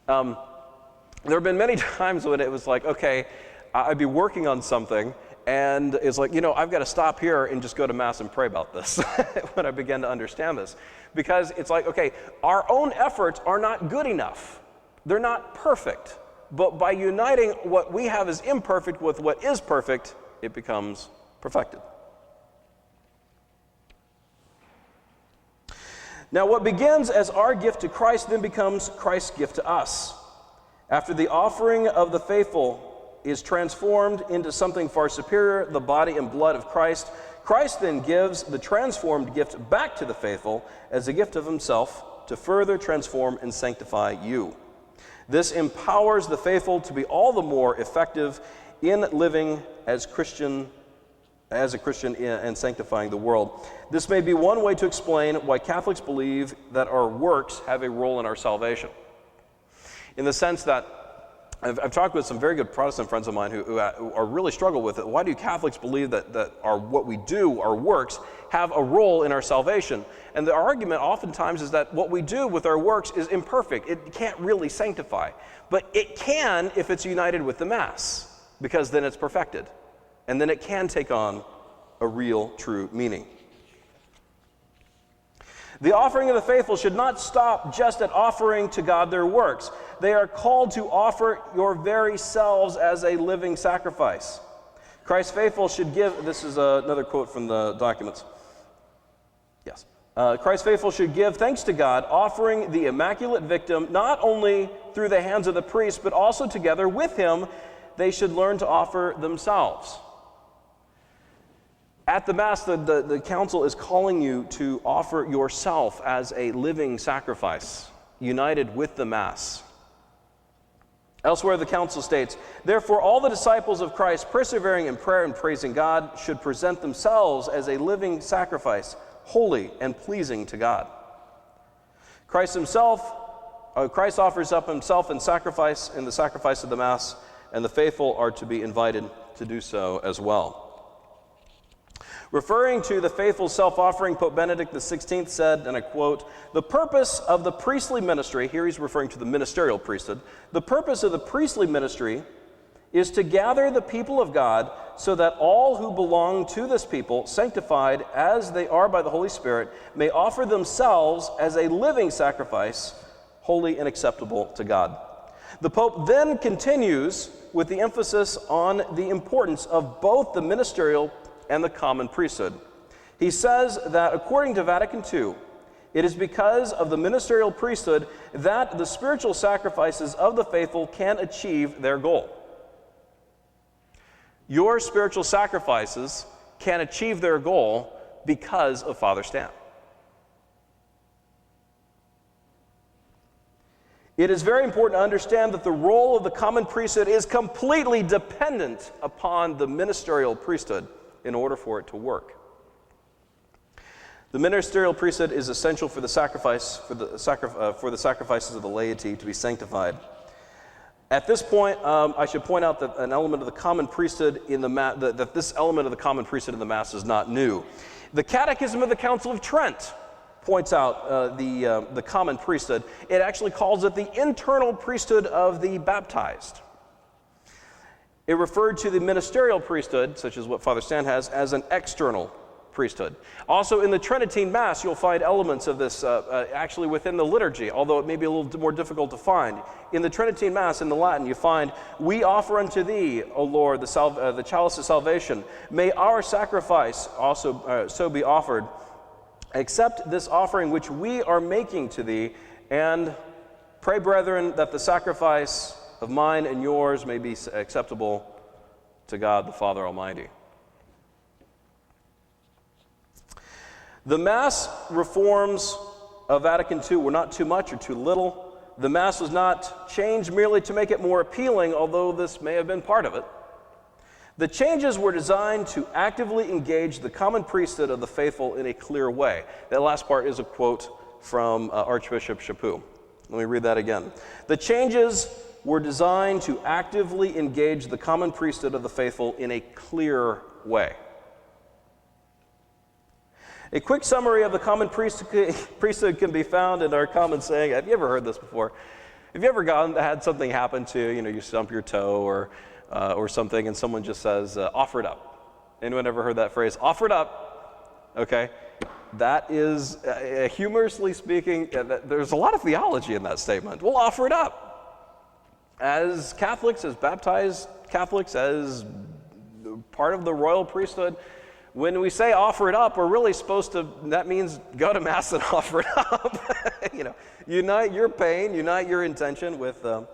There have been many times when it was like, okay, I'd be working on something, and it's like, I've got to stop here and just go to Mass and pray about this when I began to understand this. Because it's like, okay, our own efforts are not good enough. They're not perfect. But by uniting what we have as imperfect with what is perfect, it becomes perfected. Now, what begins as our gift to Christ then becomes Christ's gift to us. After the offering of the faithful is transformed into something far superior, the body and blood of Christ, Christ then gives the transformed gift back to the faithful as a gift of himself to further transform and sanctify you. This empowers the faithful to be all the more effective in living as a Christian and sanctifying the world. This may be one way to explain why Catholics believe that our works have a role in our salvation. In the sense that I've talked with some very good Protestant friends of mine who are really struggle with it. Why do Catholics believe that what we do, our works, have a role in our salvation? And the argument oftentimes is that what we do with our works is imperfect. It can't really sanctify. But it can if it's united with the Mass, because then it's perfected. And then it can take on a real, true meaning. The offering of the faithful should not stop just at offering to God their works. They are called to offer your very selves as a living sacrifice. Christ's faithful should give, this is another quote from the documents. Yes. Christ's faithful should give thanks to God, offering the immaculate victim not only through the hands of the priest, but also together with him. They should learn to offer themselves. At the Mass, the Council is calling you to offer yourself as a living sacrifice, united with the Mass. Elsewhere, the Council states, therefore, all the disciples of Christ, persevering in prayer and praising God, should present themselves as a living sacrifice, holy and pleasing to God. Christ offers up himself in sacrifice, in the sacrifice of the Mass, and the faithful are to be invited to do so as well. Referring to the faithful self-offering, Pope Benedict XVI said, and I quote, the purpose of the priestly ministry, here he's referring to the ministerial priesthood, the purpose of the priestly ministry is to gather the people of God so that all who belong to this people, sanctified as they are by the Holy Spirit, may offer themselves as a living sacrifice, holy and acceptable to God. The Pope then continues with the emphasis on the importance of both the ministerial and the common priesthood. He says that according to Vatican II, it is because of the ministerial priesthood that the spiritual sacrifices of the faithful can achieve their goal. Your spiritual sacrifices can achieve their goal because of Father Stan. It is very important to understand that the role of the common priesthood is completely dependent upon the ministerial priesthood in order for it to work. The ministerial priesthood is essential for the sacrifices of the laity to be sanctified. At this point, I should point out that an element of the common priesthood in the that this element of the common priesthood in the Mass is not new. The Catechism of the Council of Trent points out the common priesthood. It actually calls it the internal priesthood of the baptized. It referred to the ministerial priesthood, such as what Father Stan has, as an external priesthood. Also in the Tridentine Mass, you'll find elements of this actually within the liturgy, although it may be a little more difficult to find. In the Tridentine Mass, in the Latin, you find, we offer unto thee, O Lord, the chalice of salvation. May our sacrifice also so be offered. Accept this offering which we are making to thee, and pray, brethren, that the sacrifice of mine and yours may be acceptable to God the Father Almighty. The Mass reforms of Vatican II were not too much or too little. The Mass was not changed merely to make it more appealing, although this may have been part of it. The changes were designed to actively engage the common priesthood of the faithful in a clear way. That last part is a quote from Archbishop Chaput. Let me read that again. The changes were designed to actively engage the common priesthood of the faithful in a clear way. A quick summary of the common priesthood can be found in our common saying. Have you ever heard this before? Have you ever had something happen to you? You stump your toe or something, and someone just says, "Offer it up." Anyone ever heard that phrase? Offer it up. Okay, that is humorously speaking. There's a lot of theology in that statement. We'll offer it up as Catholics, as baptized Catholics, as part of the royal priesthood. When we say offer it up, we're really supposed to, that means go to Mass and offer it up. Unite your pain, unite your intention with the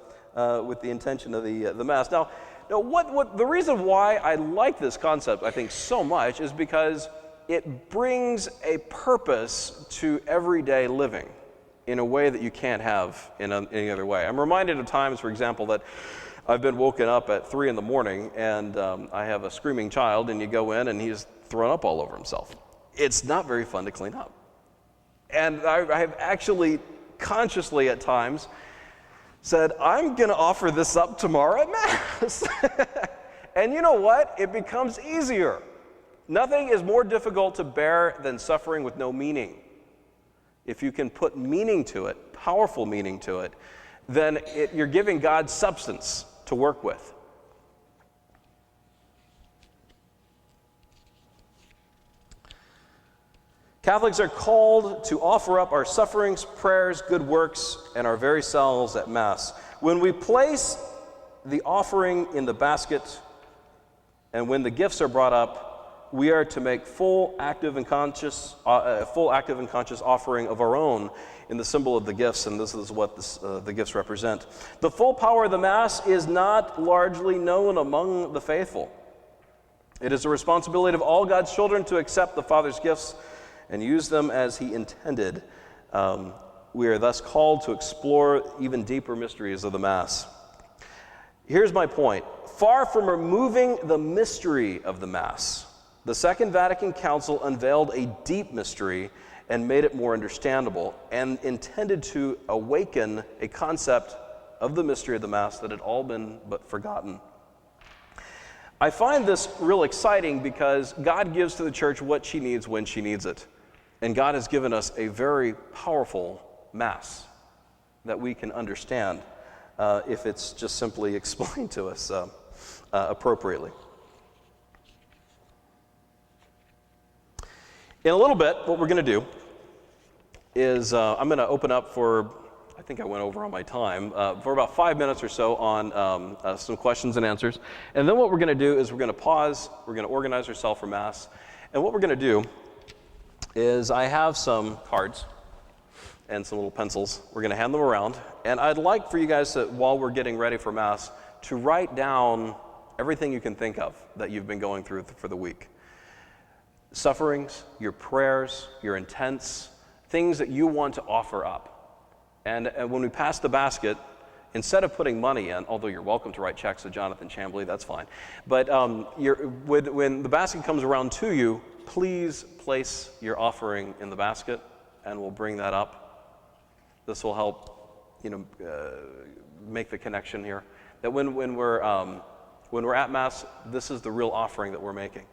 intention of the Mass. Now what the reason why I like this concept, I think, so much is because it brings a purpose to everyday living in a way that you can't have in any other way. I'm reminded of times, for example, that I've been woken up at 3 a.m. and I have a screaming child, and you go in and he's thrown up all over himself. It's not very fun to clean up. And I have actually consciously at times said, I'm going to offer this up tomorrow at Mass. And you know what? It becomes easier. Nothing is more difficult to bear than suffering with no meaning. If you can put meaning to it, powerful meaning to it, then you're giving God substance to work with. Catholics are called to offer up our sufferings, prayers, good works, and our very selves at Mass. When we place the offering in the basket and when the gifts are brought up, we are to make full, active, and conscious offering of our own in the symbol of the gifts, and this is what the gifts represent. The full power of the Mass is not largely known among the faithful. It is the responsibility of all God's children to accept the Father's gifts and use them as He intended. We are thus called to explore even deeper mysteries of the Mass. Here's my point. Far from removing the mystery of the Mass, the Second Vatican Council unveiled a deep mystery and made it more understandable, and intended to awaken a concept of the mystery of the Mass that had all been but forgotten. I find this real exciting because God gives to the Church what she needs when she needs it. And God has given us a very powerful Mass that we can understand if it's just simply explained to us appropriately. In a little bit, what we're going to do is I'm going to open up for, I think I went over on my time, for about 5 minutes or so on some questions and answers. And then what we're going to do is we're going to pause, we're going to organize ourselves for Mass. And what we're going to do is I have some cards and some little pencils. We're going to hand them around. And I'd like for you guys to, while we're getting ready for Mass, to write down everything you can think of that you've been going through for the week. Sufferings, your prayers, your intents, things that you want to offer up. And when we pass the basket, instead of putting money in, although you're welcome to write checks to Jonathan Chambly, that's fine. But when the basket comes around to you, please place your offering in the basket, and we'll bring that up. This will help, make the connection here. That when we're at Mass, this is the real offering that we're making.